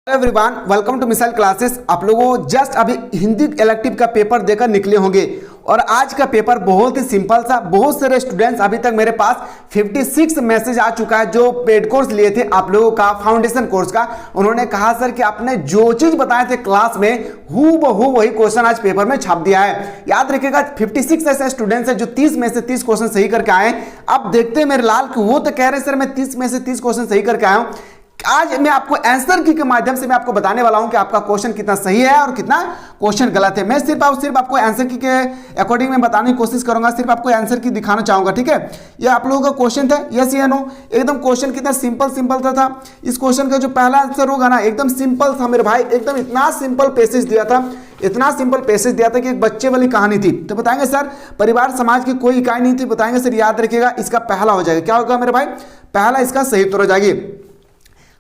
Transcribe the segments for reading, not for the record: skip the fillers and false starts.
Hello everyone, welcome to missile classes. आप लोगों just अभी हिंदी इलेक्टिव का पेपर देकर निकले होंगे और आज का पेपर बहुत ही सिंपल सा। बहुत सारे स्टूडेंट्स अभी तक मेरे पास 56 मैसेज आ चुका है जो पेड कोर्स लिए थे आप लोगों का, फाउंडेशन कोर्स का। उन्होंने कहा सर कि आपने जो चीज बताए थे क्लास में हूबहू वही क्वेश्चन आज पेपर में छाप दिया है। याद रखिएगा 56 ऐसे स्टूडेंट्स हैं जो 30 में से 30 क्वेश्चन सही करके आए। अब देखते हैं मेरे लाल वो तो कह रहे सर मैं 30 में से 30 क्वेश्चन सही करके आया हूं। आज मैं आपको आंसर की के माध्यम से मैं आपको बताने वाला हूं कि आपका क्वेश्चन कितना सही है और कितना क्वेश्चन गलत है। मैं सिर्फ आपको आंसर की के अकॉर्डिंग में बताने की कोशिश करूंगा, सिर्फ आपको आंसर की दिखाना चाहूंगा, ठीक है। ये आप लोगों का क्वेश्चन था, यस या नो। एकदम क्वेश्चन कितना सिंपल था। इस क्वेश्चन का जो पहला आंसर होगा ना एकदम सिंपल था मेरे भाई, एकदम इतना सिंपल पैसेज दिया था, इतना सिंपल पैसेज दिया था कि एक बच्चे वाली कहानी थी। तो बताएंगे सर परिवार समाज की कोई इकाई नहीं थी, बताएंगे सर याद रखिएगा इसका पहला हो जाएगा। क्या होगा मेरे भाई? पहला इसका सही उत्तर हो जाएगी।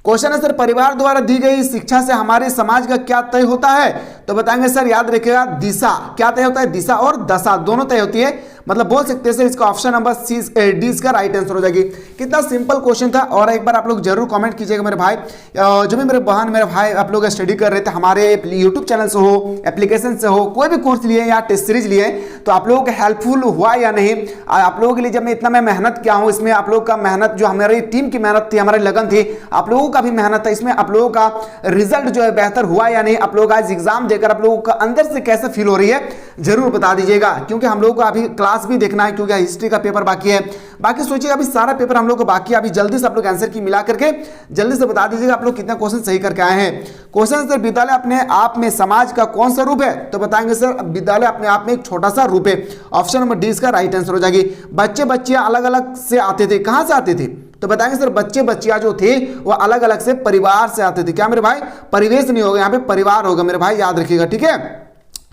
क्वेश्चन है सर परिवार द्वारा दी गई शिक्षा से हमारे समाज का क्या तय होता है? तो बताएंगे सर याद रखिएगा दिशा। क्या तय होता है? दिशा और दशा दोनों तय होती है। मतलब बोल सकते हैं सर इसका ऑप्शन नंबर डी इसका राइट आंसर हो जाएगी। कितना सिंपल क्वेश्चन था। और एक बार आप लोग जरूर कमेंट कीजिएगा मेरे भाई, जो भी मेरे बहन मेरे भाई आप लोग स्टडी कर रहे थे हमारे यूट्यूब चैनल से हो, एप्लीकेशन से हो, कोई भी कोर्स लिए या टेस्ट सीरीज लिए तो आप लोगों को हेल्पफुल हुआ या नहीं? आप लोगों के लिए जब मैं इतना मेहनत किया हूँ, इसमें आप लोग का मेहनत जो हमारी टीम की मेहनत थी, हमारी लगन थी, आप लोगों का भी मेहनत था, इसमें आप लोगों का रिजल्ट जो है बेहतर हुआ या नहीं? आप लोग आज एग्जाम देकर आप लोगों का अंदर से कैसे फील हो रही है जरूर बता दीजिएगा, क्योंकि हम लोगों को अभी क्लास भी देखना है, क्योंकि हिस्ट्री का पेपर बाकी है। बाकी सोचिएगा अभी सारा पेपर हम लोग को बाकी है। अभी जल्दी से आप लोग आंसर की मिला करके जल्दी से बता दीजिएगा आप लोग कितना क्वेश्चन सही करके आए हैं। क्वेश्चन सर विद्यालय अपने आप में समाज का कौन सा रूप है? तो बताएंगे सर विद्यालय अपने आप में एक छोटा सा रूप है। ऑप्शन नंबर डी इसका राइट आंसर हो जाएगी। बच्चे बच्चियां अलग अलग से आते थे, कहां से आते थे? तो बताएंगे सर बच्चे बच्चियां जो थे वो अलग अलग से परिवार से आते थे। क्या मेरे भाई? परिवेश नहीं होगा, यहाँ पे परिवार होगा मेरे भाई, याद रखिएगा, ठीक है।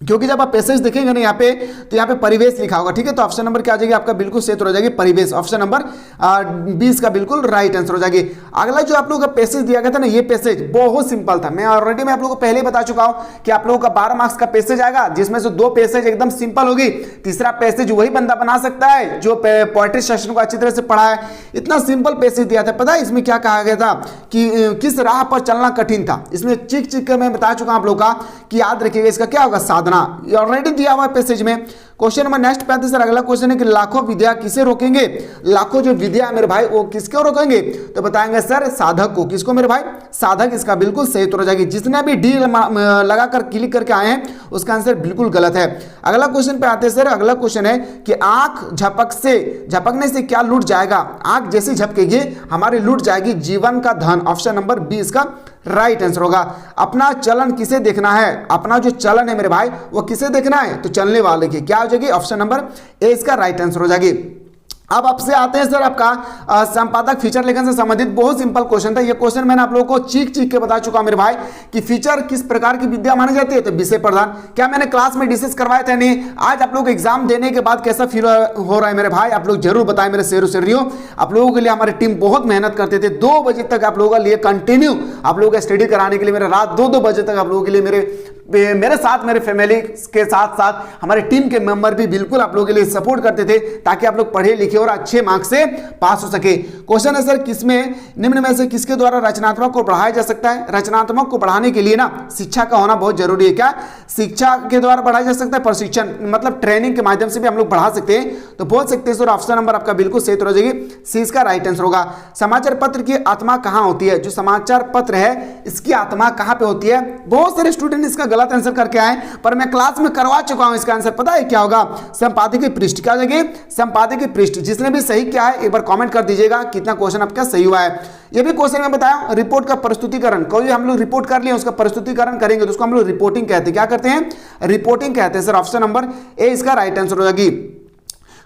क्योंकि जब आप पैसेज देखेंगे ना यहाँ पे तो यहाँ पे परिवेश लिखा होगा, ठीक है। तो ऑप्शन नंबर क्या आ जाएगी आपका? बिल्कुल सही हो जाएगी परिवेश। ऑप्शन नंबर 20 का बिल्कुल राइट आंसर हो जाएगी। अगला जो आप लोगों का पैसेज दिया गया था ना, ये पैसेज बहुत सिंपल था। मैं ऑलरेडी मैं आप लोगों को पहले बता चुका हूं कि आप लोगों का 12 मार्क्स का पैसेज आएगा, जिसमें से 2 पैसेज एकदम सिंपल होगी। तीसरा पैसेज वही बंदा बना सकता है जो पोएट्री सेक्शन को अच्छी तरह से पढ़ा है। इतना सिंपल पैसेज दिया था। पता है इसमें क्या कहा गया था कि किस राह पर चलना कठिन था। इसमें चिक चिक कर मैं बता चुका हूं आप लोग का कि याद रखिएगा इसका क्या होगा? साधना ऑलरेडी दिया हुआ है पैसेज में। क्वेश्चन नंबर नेक्स्ट पे आते हैं सर। अगला क्वेश्चन है कि लाखों विद्या किसे रोकेंगे? लाखों जो विद्या है मेरे भाई वो किसको रोकेंगे? तो बताएंगे सर साधक को। किसको मेरे भाई? साधक। इसका बिल्कुल सही उत्तर हो जाएगी। जिसने भी डी लगाकर क्लिक करके आए हैं उसका आंसर बिल्कुल गलत है। अगला क्वेश्चन पे आते हैं सर। अगला क्वेश्चन है कि आंख झपकने से क्या लूट जाएगा? आंख जैसी झपकेगी हमारी लूट जाएगी जीवन का धन। ऑप्शन नंबर बी इसका राइट आंसर होगा। अपना चलन किसे देखना है? अपना जो चलन है मेरे भाई वो किसे देखना है? तो चलने वाले की। क्या हो जाएगी? ऑप्शन नंबर ए इसका राइट आंसर हो जाएगी। अब आपसे आते हैं सर आपका संपादक फीचर लेखन से संबंधित बहुत सिंपल क्वेश्चन था। ये क्वेश्चन मैंने आप लोगों को चीख के बता चुका मेरे भाई कि फीचर किस प्रकार की विद्या मानी जाती है? तो विषय प्रधान। क्या मैंने क्लास में डिस्कस करवाया था? नहीं। आज आप लोग एग्जाम देने के बाद कैसा फील हो रहा है मेरे भाई? आप लोग जरूर बताएं मेरे शेरों। आप लोगों के लिए हमारी टीम बहुत मेहनत करते थे। 2 बजे तक आप लोगों के लिए कंटिन्यू आप लोगों का स्टडी कराने के लिए मेरे रात 2-2 बजे तक आप लोगों के लिए मेरे साथ मेरे फैमिली के साथ हमारे टीम के मेंबर भी बिल्कुल आप लोगों के लिए सपोर्ट करते थे ताकि आप लोग पढ़े लिखे और अच्छे मार्क्स से पास हो सके। क्वेश्चन है सर किसमें निम्न में से किसके द्वारा रचनात्मक को बढ़ाया जा सकता है? रचनात्मक को बढ़ाने के लिए ना शिक्षा का होना बहुत जरूरी है। क्या शिक्षा के द्वारा बढ़ाया जा सकता है? प्रशिक्षण मतलब ट्रेनिंग के माध्यम से भी हम लोग बढ़ा सकते हैं। तो बोल सकते हैं सर ऑप्शन नंबर आपका बिल्कुल सही हो जाएगी, सी इसका राइट आंसर होगा। समाचार पत्र की आत्मा कहां होती है? जो समाचार पत्र है इसकी आत्मा कहां पे होती है? बहुत सारे स्टूडेंट इसका गलत आंसर करके आए, पर मैं क्लास में करवा चुका हूं। इसका आंसर पता है क्या होगा? संपादकीय पृष्ठ। क्या हो जाएगी? संपादकीय पृष्ठ। जिसने भी सही किया है एक बार कमेंट कर दीजिएगा कितना क्वेश्चन आपका सही हुआ है। ये भी क्वेश्चन मैं बताया रिपोर्ट का प्रस्तुतिकरण। कोई हम लोग रिपोर्ट कर लिए उसका प्रस्तुतिकरण करेंगे तो उसको हम लोग रिपोर्टिंग कहते हैं। क्या करते हैं? रिपोर्टिंग कहते हैं। सर ऑप्शन नंबर ए इसका राइट आंसर हो जाएगी।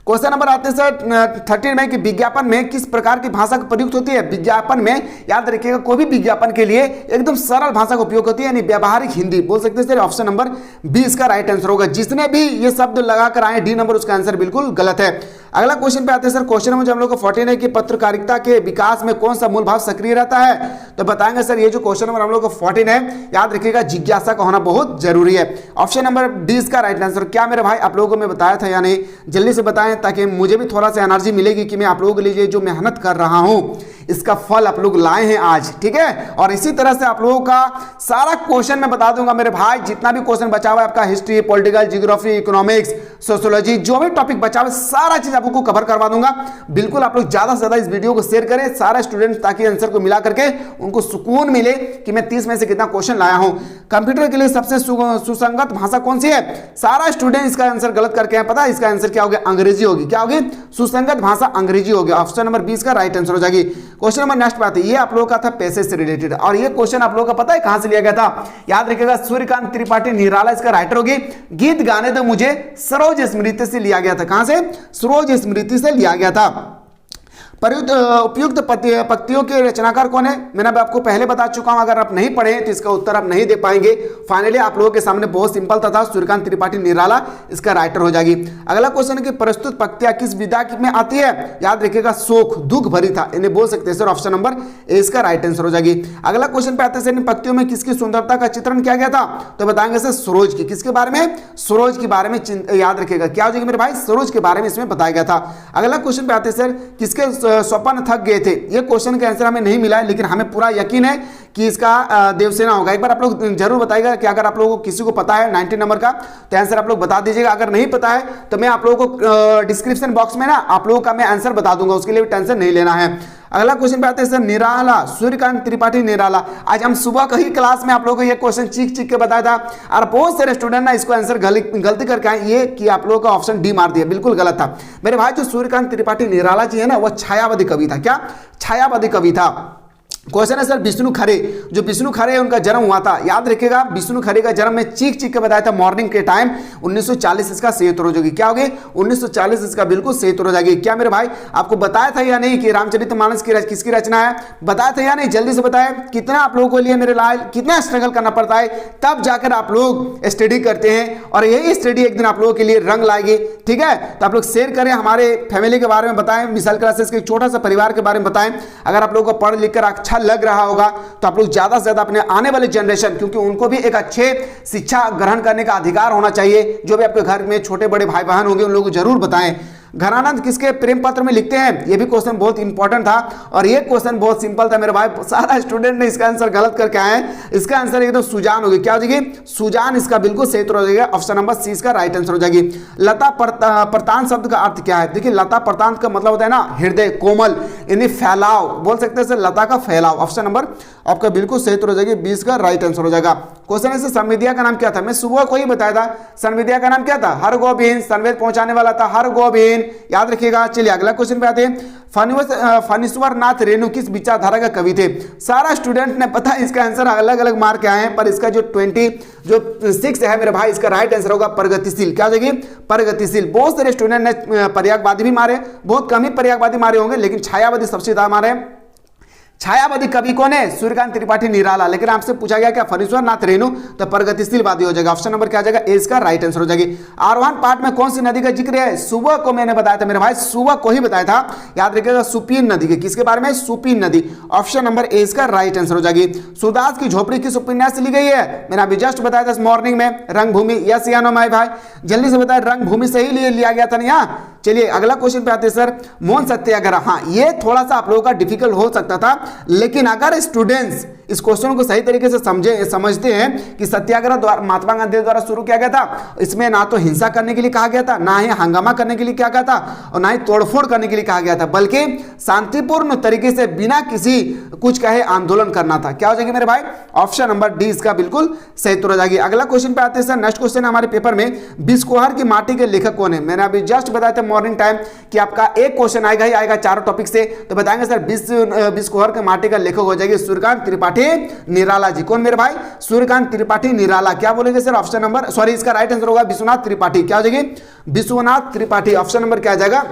क्वेश्चन नंबर आते हैं सर 13 में कि विज्ञापन में किस प्रकार की भाषा का प्रयुक्त होती है? विज्ञापन में याद रखिएगा कोई भी विज्ञापन के लिए एकदम सरल भाषा का उपयोग होती है, यानी व्यावहारिक हिंदी। बोल सकते हैं सर ऑप्शन नंबर बी इसका राइट आंसर होगा। जिसने भी ये शब्द लगाकर आए डी नंबर उसका आंसर बिल्कुल गलत है। अगला क्वेश्चन पे आते हैं सर। क्वेश्चन नंबर हम लोग को 14 है कि पत्रकारिता के विकास में कौन सा मूल भाव सक्रिय रहता है? तो बताएंगे सर ये जो क्वेश्चन नंबर हम लोग को 14 है याद रखिएगा जिज्ञासा का होना बहुत जरूरी है। ऑप्शन नंबर डी इसका राइट आंसर। क्या मेरे भाई आप लोगों को मैं बताया था या नहीं? जल्दी से बताएं ताकि मुझे भी थोड़ा सा एनर्जी मिलेगी कि मैं आप लोगों के लिए जो मेहनत कर रहा हूं इसका फल आप लोग लाए हैं आज, ठीक है। और इसी तरह से आप लोगों का सारा क्वेश्चन मैं बता दूंगा मेरे भाई, जितना भी क्वेश्चन बचा हुआ है आपका history, political, geography, economics, sociology, जो भी टॉपिक बचा हुआ है सारा चीज आपको कवर करवा दूंगा। बिल्कुल आप लोग ज्यादा से ज्यादा इस वीडियो को शेयर करें सारे स्टूडेंट, ताकि आंसर को मिला करके उनको सुकून मिले कि मैं 30 में से कितना क्वेश्चन लाया हूं। कंप्यूटर के लिए सबसे सुसंगत भाषा कौन सी है? सारा स्टूडेंट इसका आंसर गलत करके हैं, पता है इसका आंसर क्या होगा? अंग्रेजी होगी। क्या होगी? सुसंगत भाषा अंग्रेजी होगी। ऑप्शन नंबर 20 का राइट आंसर हो जाएगी। क्वेश्चन नंबर नेक्स्ट बात है, ये आप लोगों का था पैसे से रिलेटेड, और ये क्वेश्चन आप लोगों का पता है कहां से लिया गया था? याद रखिएगा, सूर्यकांत त्रिपाठी निराला इसका राइटर होगी। गीत गाने तो मुझे सरोज स्मृति से लिया गया था। कहां से? सरोज स्मृति से लिया गया था। उपयुक्त पंक्तियों के रचनाकार कौन है? मैंने अब आपको पहले बता चुका हूं, अगर आप नहीं पढ़े तो इसका उत्तर आप नहीं दे पाएंगे। फाइनली आप लोगों के सामने बहुत सिंपल था, सूर्यकांत त्रिपाठी निराला इसका राइटर हो जाएगी। अगला क्वेश्चन है कि प्रस्तुत पंक्तियां किस विधा में आती है? याद रखिएगा, शोक, दुख भरी था, इन्हें बोल सकते हैं सर। ऑप्शन नंबर ए इसका राइट आंसर हो जाएगी। अगला क्वेश्चन पे आते हैं, इन पंक्तियों में किसकी सुंदरता का चित्रण किया गया था? तो बताएंगे सर सरोज की। किसके बारे में? सरोज के बारे में। याद रखिएगा क्या हो जाएगी मेरे भाई? सरोज के बारे में इसमें बताया गया था। अगला क्वेश्चन पे आते हैं, सर किसके स्वप्न थक गए थे? ये क्वेश्चन का आंसर हमें नहीं मिला है, लेकिन हमें पूरा यकीन है कि इसका देवसेना होगा। एक बार आप लोग जरूर बताइएगा कि अगर आप लोगों को किसी को पता है 90 नंबर का तो आंसर आप लोग बता दीजिएगा। अगर नहीं पता है तो मैं आप लोगों को डिस्क्रिप्शन बॉक्स में ना आप लोगों का मैं आंसर बता दूंगा, उसके लिए भी टेंशन नहीं लेना है। अगला क्वेश्चन पे आते हैं सर, निराला, सूर्यकांत त्रिपाठी निराला। आज हम सुबह का ही क्लास में आप लोगों को ये क्वेश्चन चीख के बताया था, और बहुत सारे स्टूडेंट ना इसको आंसर गलती करके आए, ये कि आप लोगों का ऑप्शन डी मार दिया, बिल्कुल गलत था मेरे भाई। जो सूर्यकांत त्रिपाठी निराला जी है ना, वो छायावादी कवि था। क्या? छायावादी कवि था। क्वेश्चन है सर, विष्णु खरे, जो विष्णु खरे उनका जन्म हुआ था, याद रखिएगा विष्णु खरे का जन्म में चीख के बताया था मॉर्निंग के टाइम 1940 इसका सही उत्तर हो जाएगी। क्या होगी? 1940 इसका बिल्कुल सही उत्तर हो जाएगी। क्या मेरे भाई आपको बताया था या नहीं कि रामचरितमानस की किसकी रचना है? बताया था या नहीं? जल्दी से बताया। कितना आप लोगों के लिए मेरे लाल कितना स्ट्रगल करना पड़ता है, तब जाकर आप लोग स्टडी करते हैं, और यही स्टडी एक दिन आप लोगों के लिए रंग लाएगी, ठीक है। तो आप लोग शेयर करें, हमारे फैमिली के बारे में बताएं, मिसाल क्लासेस के छोटा सा परिवार के बारे में बताएं। अगर आप लोगों को पढ़ लिख कर अच्छा लग रहा होगा तो आप लोग ज्यादा से ज्यादा अपने आने वाले जनरेशन, क्योंकि उनको भी एक अच्छे शिक्षा ग्रहण करने का अधिकार होना चाहिए, जो भी आपके घर में छोटे बड़े भाई बहन होंगे उन लोगों को जरूर बताएं। घनानंद किसके प्रेम पत्र में लिखते हैं? ये भी क्वेश्चन बहुत इंपॉर्टेंट था, और ये क्वेश्चन बहुत सिंपल था मेरे भाई। सारा स्टूडेंट ने इसका आंसर गलत करके आए हैं। इसका आंसर एकदम सुजान होगी। क्या हो जाएगी? सुजान इसका बिल्कुल सही उत्तर हो जाएगा। ऑप्शन नंबर सी इसका राइट आंसर हो जाएगी। लता प्रतान शब्द का अर्थ क्या है? देखिए, लता प्रतान का मतलब होता है ना हृदय, कोमल, यानी फैलाव, बोल सकते हैं लता का फैलाव। ऑप्शन नंबर आपका बिल्कुल सही उत्तर हो जाएगी, 20 का राइट आंसर हो जाएगा। क्वेश्चन है संविदा का नाम क्या था? मैं सुबह को ही बताया था, संविदा का नाम क्या था? हरगोविंद। संवेद पहुंचाने वाला था हरगोविंद, याद रखिएगा। चलिए अगला क्वेश्चन पे आते हैं, फणीश्वर नाथ रेणु किस विचारधारा का कवि थे? सारा स्टूडेंट ने पता है इसका आंसर अलग अलग मार के आए हैं, पर इसका जो 26 है मेरे भाई, इसका राइट आंसर होगा प्रगतिशील। क्या हो जाएगी? प्रगतिशील। बहुत सारे स्टूडेंट ने पर्यायवादी भी मारे, बहुत कम ही पर्यायवादी मारे होंगे, लेकिन छायावादी सबसे ज्यादा मारे। छायावादी कवि कौन है? सूर्यकांत त्रिपाठी निराला। लेकिन आपसे पूछा गया क्या फणीश्वर नाथ रेणु, तो प्रगतिशीलवादी हो जाएगा। ऑप्शन नंबर क्या आ जाएगा? ए इसका राइट आंसर हो जाएगी। आरोहण पाठ में कौन सी नदी का जिक्र है? सुबह को मैंने बताया था मेरे भाई, सुबह को ही बताया था, याद रखिएगा, सुपीन नदी के। किसके बारे में? सुपीन नदी। ऑप्शन नंबर ए इसका राइट आंसर हो जाएगी। सूरदास की झोपड़ी किस उपन्यास से ली गई है? मैंने अभी जस्ट बताया था मॉर्निंग में, रंगभूमि। यस या नो माय भाई? जल्दी से बताया, रंगभूमि से ही लिया गया था ना। चलिए अगला क्वेश्चन पे आते हैं सर, मौन सत्याग्रह। हाँ, ये थोड़ा सा आप लोगों का डिफिकल्ट हो सकता था, लेकिन अगर स्टूडेंट्स इस क्वेश्चन को सही तरीके से समझते हैं कि सत्याग्रह द्वारा महात्मा गांधी द्वारा शुरू किया गया था, इसमें ना तो हिंसा करने के लिए कहा गया था, ना ही हंगामा करने के लिए कहा गया था, और ना ही तोड़फोड़ करने के लिए कहा गया था, बल्कि शांतिपूर्ण तरीके से बिना किसी कुछ कहे आंदोलन करना था। क्या हो जाएगी मेरे भाई? ऑप्शन नंबर डी इसका बिल्कुल सही उत्तर हो जाएगी। अगला क्वेश्चन पे आते हैं सर, नेक्स्ट क्वेश्चन हमारे पेपर में, बिस्कोहर की माटी के लेखक कौन है? मैंने अभी जस्ट बताया था मॉर्निंग टाइम कि आपका एक क्वेश्चन आएगा ही आएगा चारों टॉपिक से, तो बताएंगे सर बिस्कोहर के माटी का लेखक हो जाएगी सूर्यकांत त्रिपाठी निराला जी। कौन मेरे भाई? सूर्यकांत त्रिपाठी निराला। क्या बोलेंगे सर? ऑप्शन नंबर इसका राइट आंसर होगा विश्वनाथ त्रिपाठी। क्या हो जाएगी? विश्वनाथ त्रिपाठी। ऑप्शन नंबर क्या आ जाएगा?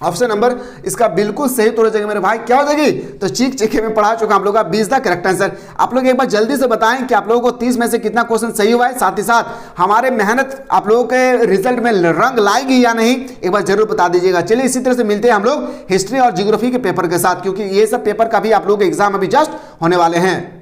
ऑप्शन नंबर इसका बिल्कुल सही उत्तर हो जाएगा मेरे भाई। क्या हो जाएगी? तो चीख में पढ़ा चुका आप लोग का 20 द करेक्ट आंसर। आप लोग एक बार जल्दी से बताएं कि आप लोगों को 30 में से कितना क्वेश्चन सही हुआ है, साथ ही साथ हमारे मेहनत आप लोगों के रिजल्ट में रंग लाएगी या नहीं, एक बार जरूर बता दीजिएगा। चलिए इसी तरह से मिलते हैं हम लोग हिस्ट्री और ज्योग्राफी के पेपर के साथ, क्योंकि ये सब पेपर का भी आप लोगों के एग्जाम अभी जस्ट होने वाले हैं।